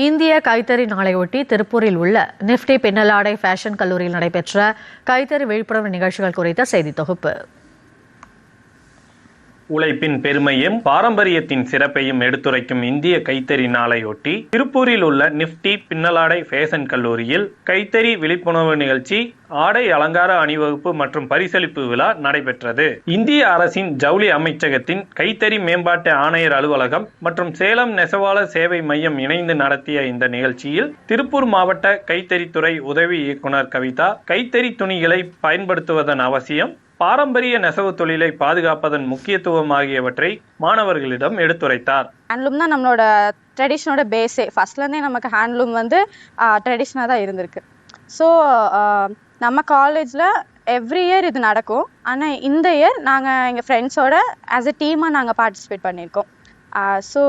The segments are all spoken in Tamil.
இந்திய கைத்தறி நாளையொட்டி திருப்பூரில் உள்ள நிஃப்டி பின்னலாடை ஃபேஷன் கல்லூரியில் நடைபெற்ற கைத்தறி விழிப்புணர்வு நிகழ்ச்சிகள் குறித்த செய்தி தொகுப்பு. உழைப்பின் பெருமையும் பாரம்பரியத்தின் சிறப்பையும் எடுத்துரைக்கும் இந்திய கைத்தறி நாளையொட்டி திருப்பூரில் உள்ள நிஃப்டி பின்னலாடை ஃபேஷன் கல்லூரியில் கைத்தறி விழிப்புணர்வு நிகழ்ச்சி, ஆடை அலங்கார அணிவகுப்பு மற்றும் பரிசளிப்பு விழா நடைபெற்றது. இந்திய அரசின் ஜவுளி அமைச்சகத்தின் கைத்தறி மேம்பாட்டு ஆணையர் அலுவலகம் மற்றும் சேலம் நெசவாளர் சேவை மையம் இணைந்து நடத்திய இந்த நிகழ்ச்சியில் திருப்பூர் மாவட்ட கைத்தறித்துறை உதவி இயக்குனர் கவிதா கைத்தறி துணிகளை பயன்படுத்துவதன் அவசியம், பாரம்பரிய நெசவு தொழிலை பாதுகாப்பதன் முக்கியத்துவம் ஆகியவற்றை மாணவர்களிடம் எடுத்துரைத்தார். ஹேண்ட்லூம் தான் நம்மளோட ட்ரெடிஷனோட பேஸே. ஃபர்ஸ்ட்லேருந்தே நமக்கு ஹேண்ட்லூம் ட்ரெடிஷனாக தான் இருந்திருக்கு. ஸோ நம்ம காலேஜில் எவ்ரி இயர் இது நடக்கும். ஆனால் இந்த இயர் நாங்கள் எங்கள் ஃப்ரெண்ட்ஸோட ஆஸ் எ டீமாக நாங்கள் பார்ட்டிசிபேட் பண்ணியிருக்கோம். ஸோ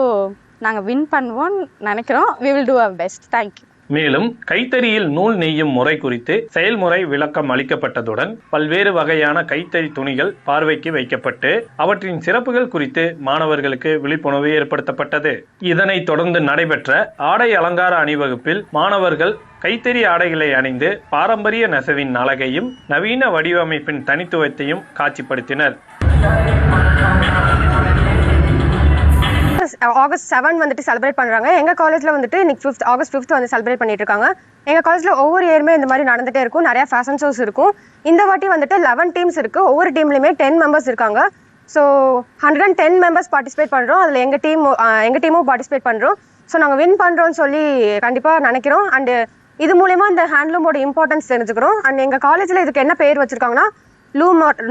நாங்கள் வின் பண்ணுவோம்னு நினைக்கிறோம். We will do our best. Thank you. மேலும் கைத்தறியில் நூல் நெய்யும் முறை குறித்து செயல்முறை விளக்கம் அளிக்கப்பட்டதுடன் பல்வேறு வகையான கைத்தறி துணிகள் பார்வைக்கு வைக்கப்பட்டு அவற்றின் சிறப்புகள் குறித்து மாணவர்களுக்கு விழிப்புணர்வு ஏற்படுத்தப்பட்டது. இதனைத் தொடர்ந்து நடைபெற்ற ஆடை அலங்கார அணிவகுப்பில் மாணவர்கள் கைத்தறி ஆடைகளை அணிந்து பாரம்பரிய நெசவின் அழகையும் நவீன வடிவமைப்பின் தனித்துவத்தையும் காட்சிப்படுத்தினர். ஆகஸ்ட் 7 செலிப்ரேட் பண்ணுறாங்க. எங்கள் காலேஜில் இன்னைக்கு ஆகஸ்ட் 5 செலிப்ரேட் பண்ணிட்டு இருக்காங்க. எங்கள் காலேஜில் ஒவ்வொரு இயருமே இந்த மாதிரி நடந்துகிட்டே இருக்கும். நிறையா ஃபேஷன் ஷோஸ் இருக்கும். இந்த வாட்டி 11 டீம்ஸ் இருக்குது. ஒவ்வொரு டீம்லையுமே 10 மெம்பர்ஸ் இருக்காங்க. ஸோ 110 மெம்பர்ஸ் பார்ட்டிசிபேட் பண்ணுறோம். அதில் எங்கள் டீமும் பார்ட்டிசிபேட் பண்ணுறோம். ஸோ நாங்கள் வின் பண்ணுறோன்னு சொல்லி கண்டிப்பாக நினைக்கிறோம். அண்டு இது மூலயமா இந்த ஹேண்ட்லூமோட இம்பார்ட்டன்ஸ் தெரிஞ்சுக்கிறோம். அண்ட் எங்கள் காலேஜில் இதுக்கு என்ன பேர் வச்சுருக்காங்கன்னா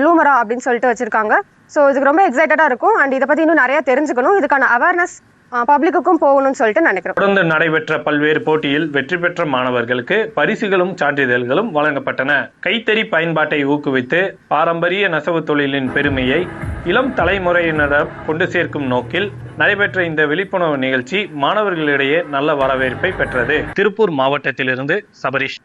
லூமரா அப்படின்னு சொல்லிட்டு வச்சுருக்காங்க. ஸோ இதுக்கு ரொம்ப எக்ஸைட்டடாக இருக்கும். அண்ட் இதை பற்றி இன்னும் நிறைய தெரிஞ்சுக்கணும். இதுக்கான அவேர்னஸ் பப்ளிக்குக்கும் போகணும்னு சொல்லிட்டு நினைக்கிறோம். தொடர்ந்து நடைபெற்ற பல்வேறு போட்டியில் வெற்றி பெற்ற மாணவர்களுக்கு பரிசுகளும் சான்றிதழ்களும் வழங்கப்பட்டன. கைத்தறி பயன்பாட்டை ஊக்குவித்து பாரம்பரிய நெசவு தொழிலின் பெருமையை இளம் தலைமுறையினரிடம் கொண்டு சேர்க்கும் நோக்கில் நடைபெற்ற இந்த விழிப்புணர்வு நிகழ்ச்சி மாணவர்களிடையே நல்ல வரவேற்பை பெற்றது. திருப்பூர் மாவட்டத்திலிருந்து சபரிஷ்.